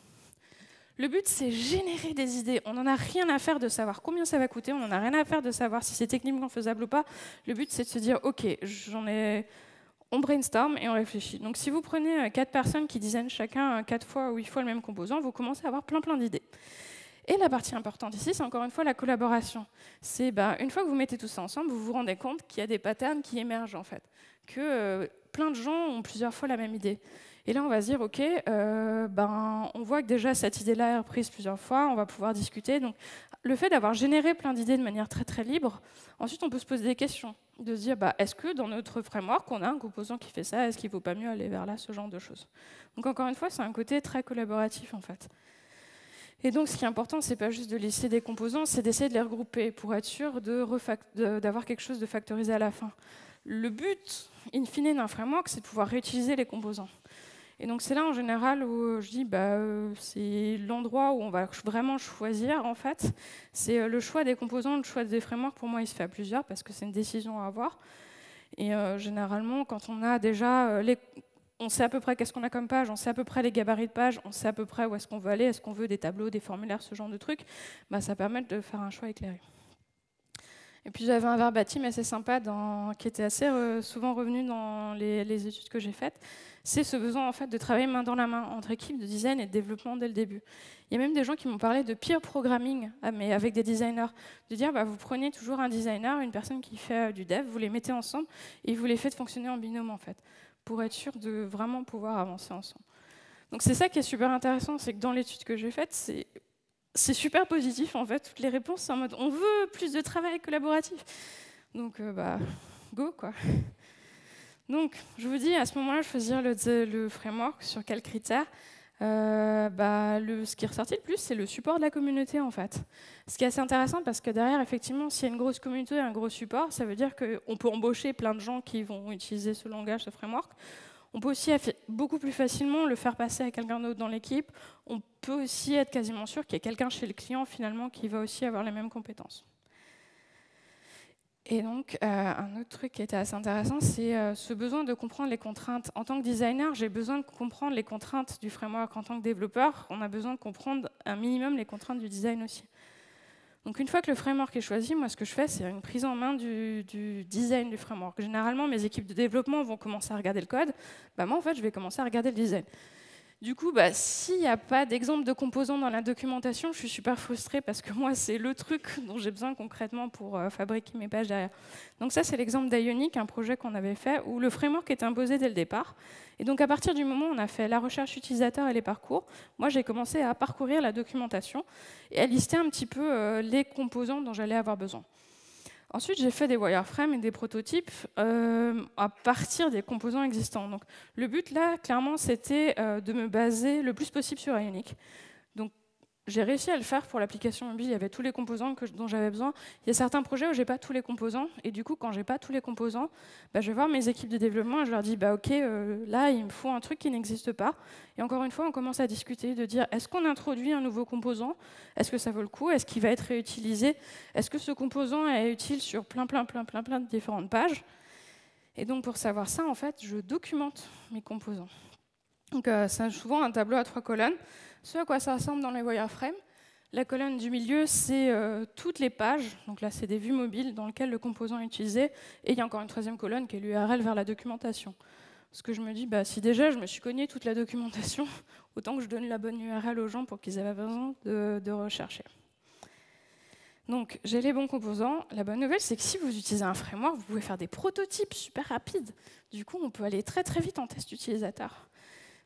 Le but, c'est générer des idées. On n'en a rien à faire de savoir combien ça va coûter, on n'en a rien à faire de savoir si c'est techniquement faisable ou pas. Le but, c'est de se dire, OK, on brainstorm et on réfléchit. Donc si vous prenez 4 personnes qui designent chacun 4 fois ou 8 fois le même composant, vous commencez à avoir plein d'idées. Et la partie importante ici, c'est encore une fois la collaboration. C'est une fois que vous mettez tout ça ensemble, vous vous rendez compte qu'il y a des patterns qui émergent en fait, que plein de gens ont plusieurs fois la même idée. Et là, on va se dire, OK, on voit que déjà cette idée-là est reprise plusieurs fois, on va pouvoir discuter. Donc, le fait d'avoir généré plein d'idées de manière très libre, ensuite on peut se poser des questions, de se dire, est-ce que dans notre framework, on a un composant qui fait ça, est-ce qu'il ne vaut pas mieux aller vers là, ce genre de choses. Donc encore une fois, c'est un côté très collaboratif en fait. Et donc ce qui est important, c'est pas juste de lister des composants, c'est d'essayer de les regrouper pour être sûr d'avoir quelque chose de factorisé à la fin. Le but, in fine, d'un framework, c'est de pouvoir réutiliser les composants. Et donc c'est là en général où je dis c'est l'endroit où on va vraiment choisir en fait. C'est le choix des composants, le choix des frameworks, pour moi il se fait à plusieurs parce que c'est une décision à avoir. Et généralement quand on a déjà on sait à peu près qu'est-ce qu'on a comme page, on sait à peu près les gabarits de page, on sait à peu près où est-ce qu'on veut aller, est-ce qu'on veut des tableaux, des formulaires, ce genre de trucs, ça permet de faire un choix éclairé. Et puis j'avais un verbatim assez sympa qui était assez souvent revenu dans les études que j'ai faites. C'est ce besoin en fait de travailler main dans la main entre équipes de design et de développement dès le début. Il y a même des gens qui m'ont parlé de peer programming, mais avec des designers. De dire, vous prenez toujours un designer, une personne qui fait du dev, vous les mettez ensemble et vous les faites fonctionner en binôme en fait, pour être sûr de vraiment pouvoir avancer ensemble. Donc c'est ça qui est super intéressant, c'est que dans l'étude que j'ai faite, c'est super positif en fait, toutes les réponses sont en mode on veut plus de travail collaboratif. Donc go quoi. Donc je vous dis à ce moment-là, je choisir le framework sur quels critères. Ce qui est ressorti le plus, c'est le support de la communauté en fait. Ce qui est assez intéressant parce que derrière, effectivement, s'il y a une grosse communauté et un gros support, ça veut dire qu'on peut embaucher plein de gens qui vont utiliser ce langage, ce framework. On peut aussi beaucoup plus facilement le faire passer à quelqu'un d'autre dans l'équipe. On peut aussi être quasiment sûr qu'il y a quelqu'un chez le client finalement qui va aussi avoir les mêmes compétences. Et donc, un autre truc qui était assez intéressant, c'est ce besoin de comprendre les contraintes. En tant que designer, j'ai besoin de comprendre les contraintes du framework. En tant que développeur, on a besoin de comprendre un minimum les contraintes du design aussi. Donc, une fois que le framework est choisi, moi, ce que je fais, c'est une prise en main du design du framework. Généralement, mes équipes de développement vont commencer à regarder le code. Bah, moi, en fait, je vais commencer à regarder le design. Du coup, bah, s'il n'y a pas d'exemple de composants dans la documentation, je suis super frustrée parce que moi, c'est le truc dont j'ai besoin concrètement pour fabriquer mes pages derrière. Donc ça, c'est l'exemple d'Ionic, un projet qu'on avait fait où le framework était imposé dès le départ. Et donc à partir du moment où on a fait la recherche utilisateur et les parcours, moi, j'ai commencé à parcourir la documentation et à lister un petit peu les composants dont j'allais avoir besoin. Ensuite, j'ai fait des wireframes et des prototypes à partir des composants existants. Donc, le but, là, clairement, c'était de me baser le plus possible sur Ionic. Donc, j'ai réussi à le faire pour l'application mobile. Il y avait tous les composants dont j'avais besoin. Il y a certains projets où je n'ai pas tous les composants. Et du coup, quand je n'ai pas tous les composants, bah, je vais voir mes équipes de développement et je leur dis bah, « Ok, là, il me faut un truc qui n'existe pas. » Et encore une fois, on commence à discuter, de dire « Est-ce qu'on introduit un nouveau composant? Est-ce que ça vaut le coup? Est-ce qu'il va être réutilisé? Est-ce que ce composant est utile sur plein de différentes pages ?» Et donc, pour savoir ça, en fait, je documente mes composants. Donc, c'est souvent un tableau à 3 colonnes. Ce à quoi ça ressemble dans les wireframes. La colonne du milieu, c'est toutes les pages. Donc là, c'est des vues mobiles dans lesquelles le composant est utilisé. Et il y a encore une troisième colonne qui est l'URL vers la documentation. Parce que je me dis, bah, si déjà je me suis cogné toute la documentation, autant que je donne la bonne URL aux gens pour qu'ils aient besoin de rechercher. Donc, j'ai les bons composants. La bonne nouvelle, c'est que si vous utilisez un framework, vous pouvez faire des prototypes super rapides. Du coup, on peut aller très vite en test utilisateur.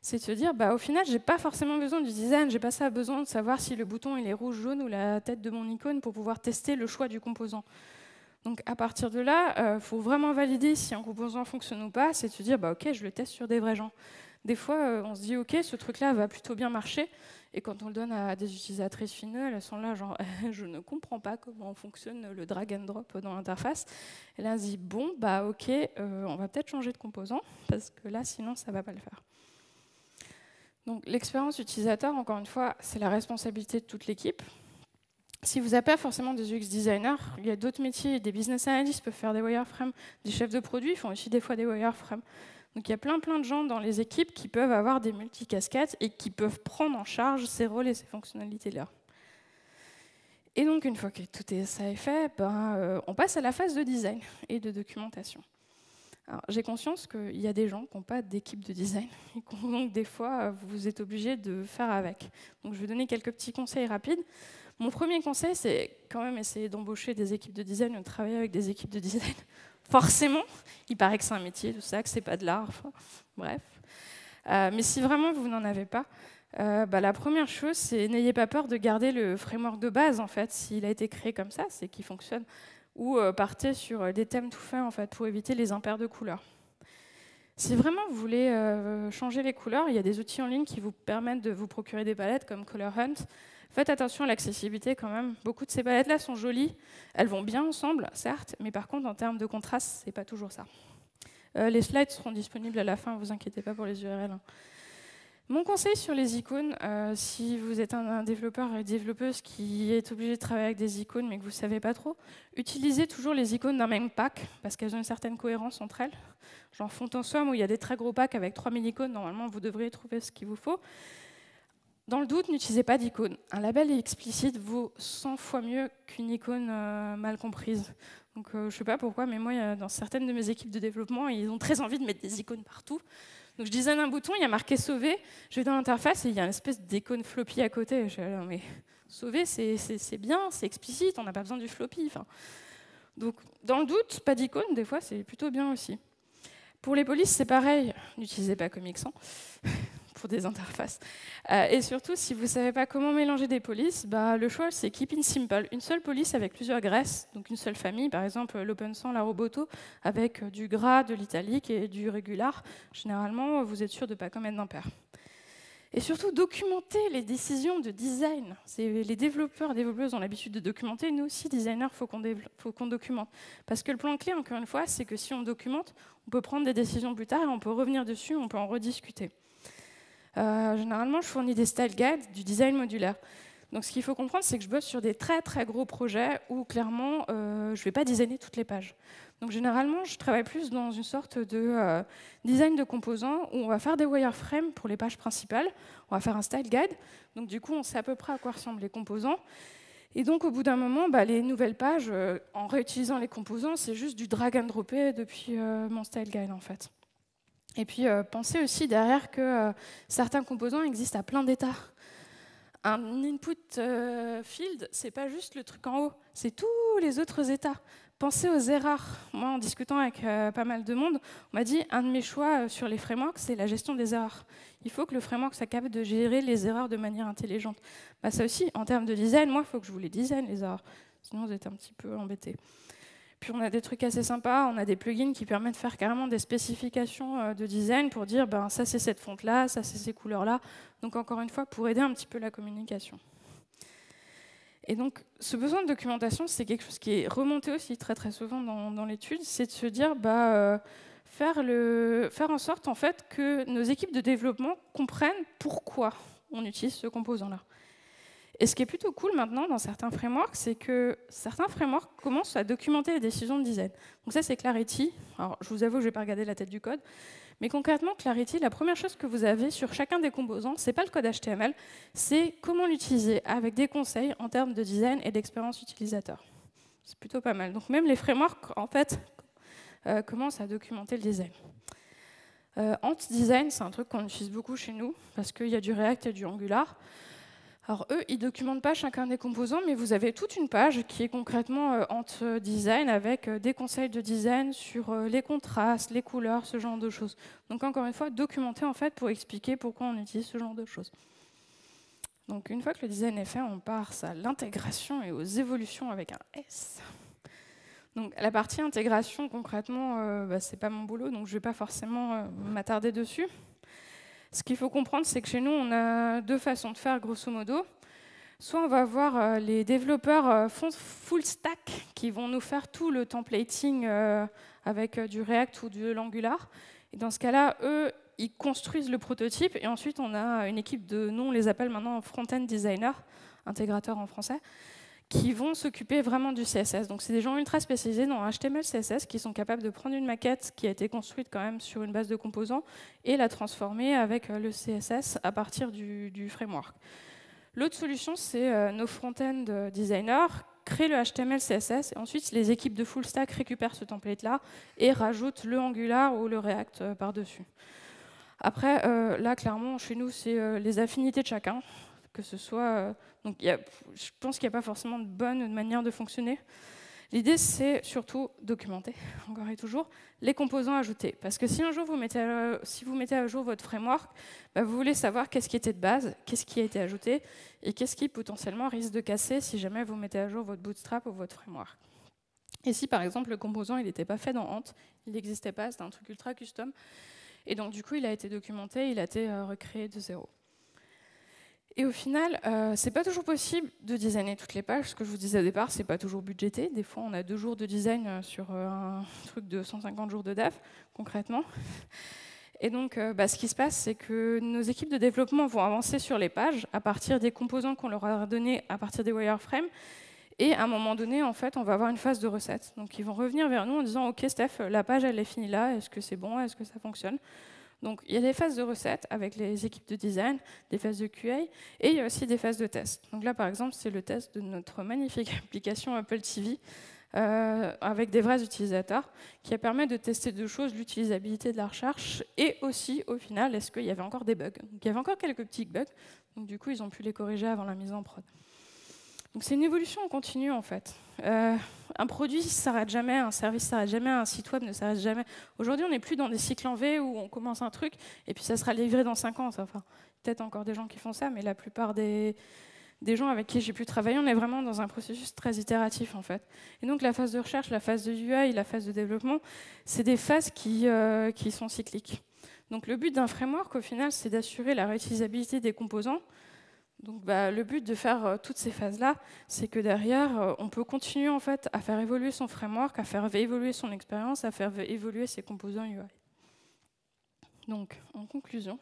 C'est de se dire, bah, au final, je n'ai pas forcément besoin du design, je n'ai pas ça besoin de savoir si le bouton il est rouge, jaune ou la tête de mon icône pour pouvoir tester le choix du composant. Donc à partir de là, il faut vraiment valider si un composant fonctionne ou pas, c'est de se dire, bah, ok, je le teste sur des vrais gens. Des fois, on se dit, ok, ce truc-là va plutôt bien marcher, et quand on le donne à des utilisatrices finales, elles sont là, genre, je ne comprends pas comment fonctionne le drag and drop dans l'interface. Et là, on se dit, bon, bah, ok, on va peut-être changer de composant, parce que là, sinon, ça ne va pas le faire. Donc l'expérience utilisateur, encore une fois, c'est la responsabilité de toute l'équipe. Si vous n'avez pas forcément des UX designers, il y a d'autres métiers, des business analysts peuvent faire des wireframes, des chefs de produits font aussi des fois des wireframes. Donc il y a plein de gens dans les équipes qui peuvent avoir des multicasquettes et qui peuvent prendre en charge ces rôles et ces fonctionnalités-là. Et donc une fois que ça est fait, on passe à la phase de design et de documentation. J'ai conscience qu'il y a des gens qui n'ont pas d'équipe de design et donc des fois vous êtes obligé de faire avec. Donc je vais donner quelques petits conseils rapides. Mon premier conseil, c'est quand même essayer d'embaucher des équipes de design ou de travailler avec des équipes de design. Forcément, il paraît que c'est un métier, tout ça, que c'est pas de l'art, enfin, bref. Mais si vraiment vous n'en avez pas, la première chose, c'est n'ayez pas peur de garder le framework de base, en fait, s'il a été créé comme ça, c'est qu'il fonctionne. Ou partez sur des thèmes tout faits en fait, pour éviter les impairs de couleurs. Si vraiment vous voulez changer les couleurs, il y a des outils en ligne qui vous permettent de vous procurer des palettes comme Color Hunt. Faites attention à l'accessibilité quand même. Beaucoup de ces palettes-là sont jolies, elles vont bien ensemble, certes, mais par contre, en termes de contraste, c'est pas toujours ça. Les slides seront disponibles à la fin, ne vous inquiétez pas pour les URL. Mon conseil sur les icônes, si vous êtes un développeur et développeuse qui est obligé de travailler avec des icônes mais que vous ne savez pas trop, utilisez toujours les icônes d'un même pack parce qu'elles ont une certaine cohérence entre elles. Genre Font en Somme où il y a des très gros packs avec 3000 icônes, normalement vous devriez trouver ce qu'il vous faut. Dans le doute, n'utilisez pas d'icône. Un label explicite vaut 100 fois mieux qu'une icône mal comprise. Donc je ne sais pas pourquoi, mais moi, dans certaines de mes équipes de développement, ils ont très envie de mettre des icônes partout. Donc je design un bouton, il y a marqué sauver, je vais dans l'interface et il y a une espèce d'icône floppy à côté. Je dis, mais sauver, c'est bien, c'est explicite, on n'a pas besoin du floppy. Enfin, donc dans le doute, pas d'icône, des fois c'est plutôt bien aussi. Pour les polices, c'est pareil, n'utilisez pas Comic Sans pour des interfaces. Et surtout, si vous ne savez pas comment mélanger des polices, le choix c'est keep it simple. Une seule police avec plusieurs graisses, donc une seule famille, par exemple l'Open Sans, la Roboto, avec du gras, de l'italique et du régular. Généralement, vous êtes sûr de ne pas commettre d'impair. Et surtout, documentez les décisions de design. Les développeurs, développeuses ont l'habitude de documenter. Nous aussi, designers, il faut qu'on documente. Parce que le plan clé, encore une fois, c'est que si on documente, on peut prendre des décisions plus tard et on peut revenir dessus, on peut en rediscuter. Généralement, je fournis des style guides du design modulaire. Donc ce qu'il faut comprendre, c'est que je bosse sur des très très gros projets où clairement, je ne vais pas designer toutes les pages. Donc généralement, je travaille plus dans une sorte de design de composants où on va faire des wireframes pour les pages principales, on va faire un style guide, donc du coup on sait à peu près à quoi ressemblent les composants. Et donc au bout d'un moment, les nouvelles pages, en réutilisant les composants, c'est juste du drag and dropper depuis mon style guide en fait. Et puis pensez aussi derrière que certains composants existent à plein d'états. Un input field, c'est pas juste le truc en haut, c'est tous les autres états. Pensez aux erreurs. Moi, en discutant avec pas mal de monde, on m'a dit un de mes choix sur les frameworks, c'est la gestion des erreurs. Il faut que le framework soit capable de gérer les erreurs de manière intelligente. Ça aussi, en termes de design, moi, il faut que je vous les design, les erreurs. Sinon, vous êtes un petit peu embêtés. Puis on a des trucs assez sympas, on a des plugins qui permettent de faire carrément des spécifications de design pour dire ça c'est cette fonte-là, ça c'est ces couleurs-là. Donc encore une fois, pour aider un petit peu la communication. Et donc ce besoin de documentation, c'est quelque chose qui est remonté aussi très très souvent dans l'étude, c'est de se dire faire en sorte en fait que nos équipes de développement comprennent pourquoi on utilise ce composant-là. Et ce qui est plutôt cool maintenant dans certains frameworks, c'est que certains frameworks commencent à documenter les décisions de design. Donc ça, c'est Clarity. Alors, je vous avoue que je n'ai pas regardé la tête du code. Mais concrètement, Clarity, la première chose que vous avez sur chacun des composants, ce n'est pas le code HTML, c'est comment l'utiliser avec des conseils en termes de design et d'expérience utilisateur. C'est plutôt pas mal. Donc même les frameworks, en fait, commencent à documenter le design. Ant Design, c'est un truc qu'on utilise beaucoup chez nous, parce qu'il y a du React et du Angular. Alors eux, ils ne documentent pas chacun des composants, mais vous avez toute une page qui est concrètement Ant Design avec des conseils de design sur les contrastes, les couleurs, ce genre de choses. Donc encore une fois, documenter en fait pour expliquer pourquoi on utilise ce genre de choses. Donc une fois que le design est fait, on passe à l'intégration et aux évolutions avec un S. Donc la partie intégration, concrètement, c'est pas mon boulot, donc je ne vais pas forcément m'attarder dessus. Ce qu'il faut comprendre, c'est que chez nous, on a deux façons de faire, grosso modo. Soit on va avoir les développeurs full stack qui vont nous faire tout le templating avec du React ou de l'Angular. Et dans ce cas-là, eux, ils construisent le prototype. Et ensuite, on a une équipe de, nous, on les appelle maintenant front-end designers, intégrateurs en français, qui vont s'occuper vraiment du CSS. Donc c'est des gens ultra spécialisés dans HTML, CSS, qui sont capables de prendre une maquette qui a été construite quand même sur une base de composants et la transformer avec le CSS à partir du framework. L'autre solution, c'est nos front-end designers créent le HTML, CSS, et ensuite les équipes de full stack récupèrent ce template-là et rajoutent le Angular ou le React par-dessus. Après, là, clairement, chez nous, c'est les affinités de chacun. Que ce soit, donc je pense qu'il n'y a pas forcément de bonne manière de fonctionner. L'idée, c'est surtout documenter, encore et toujours, les composants ajoutés. Parce que si un jour si vous mettez à jour votre framework, vous voulez savoir qu'est-ce qui était de base, qu'est-ce qui a été ajouté, et qu'est-ce qui potentiellement risque de casser si jamais vous mettez à jour votre bootstrap ou votre framework. Et si par exemple le composant il n'était pas fait dans Ant, il n'existait pas, c'était un truc ultra custom, et donc du coup il a été documenté, il a été recréé de zéro. Et au final, c'est pas toujours possible de designer toutes les pages. Ce que je vous disais au départ, c'est pas toujours budgété. Des fois, on a 2 jours de design sur un truc de 150 jours de dev, concrètement. Et donc, ce qui se passe, c'est que nos équipes de développement vont avancer sur les pages à partir des composants qu'on leur a donnés à partir des wireframes. Et à un moment donné, en fait, on va avoir une phase de recette. Donc, ils vont revenir vers nous en disant « Ok, Steph, la page, elle est finie là. Est-ce que c'est bon? Est-ce que ça fonctionne ?» Donc, il y a des phases de recettes avec les équipes de design, des phases de QA, et il y a aussi des phases de test. Donc là, par exemple, c'est le test de notre magnifique application Apple TV avec des vrais utilisateurs, qui permet de tester 2 choses, l'utilisabilité de la recherche, et aussi, au final, est-ce qu'il y avait encore des bugs. Donc, il y avait encore quelques petits bugs, donc du coup, ils ont pu les corriger avant la mise en prod. Donc c'est une évolution en continu en fait. Un produit ne s'arrête jamais, un service ne s'arrête jamais, un site web ne s'arrête jamais. Aujourd'hui, on n'est plus dans des cycles en V où on commence un truc et puis ça sera livré dans 5 ans. Enfin, peut-être encore des gens qui font ça, mais la plupart des gens avec qui j'ai pu travailler, on est vraiment dans un processus très itératif en fait. Et donc la phase de recherche, la phase de UI, la phase de développement, c'est des phases qui sont cycliques. Donc le but d'un framework, au final, c'est d'assurer la réutilisabilité des composants. Donc, le but de faire toutes ces phases-là, c'est que derrière, on peut continuer en fait, à faire évoluer son framework, à faire évoluer son expérience, à faire évoluer ses composants UI. Donc, en conclusion,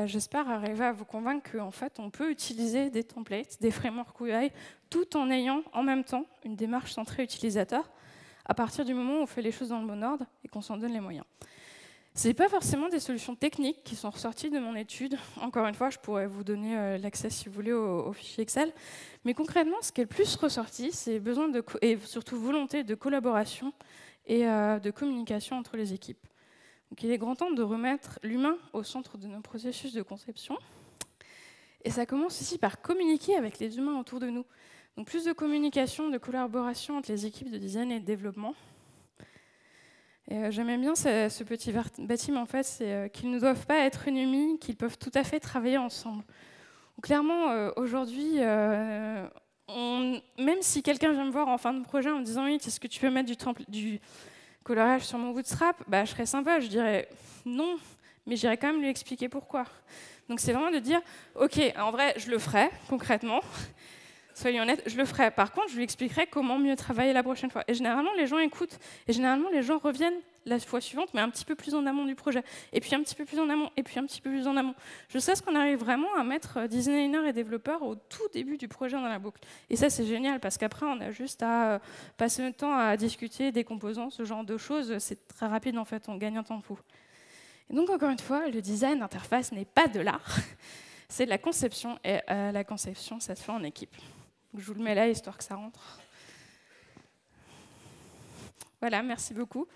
J'espère arriver à vous convaincre qu'en fait, on peut utiliser des templates, des frameworks UI, tout en ayant en même temps une démarche centrée utilisateur, à partir du moment où on fait les choses dans le bon ordre et qu'on s'en donne les moyens. Ce n'est pas forcément des solutions techniques qui sont ressorties de mon étude. Encore une fois, je pourrais vous donner l'accès, si vous voulez, au fichier Excel. Mais concrètement, ce qui est le plus ressorti, c'est besoin et surtout volonté de collaboration et de communication entre les équipes. Donc, il est grand temps de remettre l'humain au centre de nos processus de conception. Et ça commence aussi par communiquer avec les humains autour de nous. Donc, plus de communication, de collaboration entre les équipes de design et de développement. J'aimais bien ce petit bâtiment, en fait, c'est qu'ils ne doivent pas être ennemis, qu'ils peuvent tout à fait travailler ensemble. Donc, clairement, aujourd'hui, même si quelqu'un vient me voir en fin de projet en me disant « Oui, est-ce que tu peux mettre du colorage sur mon bootstrap ?» je serais sympa, je dirais « Non », mais j'irais quand même lui expliquer pourquoi. Donc c'est vraiment de dire « Ok, en vrai, je le ferai, concrètement. » Soyons honnêtes, je le ferai. Par contre, je lui expliquerai comment mieux travailler la prochaine fois. Et généralement, les gens écoutent. Et généralement, les gens reviennent la fois suivante, mais un petit peu plus en amont du projet. Et puis un petit peu plus en amont, et puis un petit peu plus en amont. Je sais qu'on arrive vraiment à mettre designers et développeurs au tout début du projet dans la boucle. Et ça, c'est génial, parce qu'après, on a juste à passer notre temps à discuter des composants, ce genre de choses. C'est très rapide, en fait, on gagne un temps fou. Et donc, encore une fois, le design d'interface n'est pas de l'art. C'est de la conception. Et la conception, ça se fait en équipe. Je vous le mets là, histoire que ça rentre. Voilà, merci beaucoup.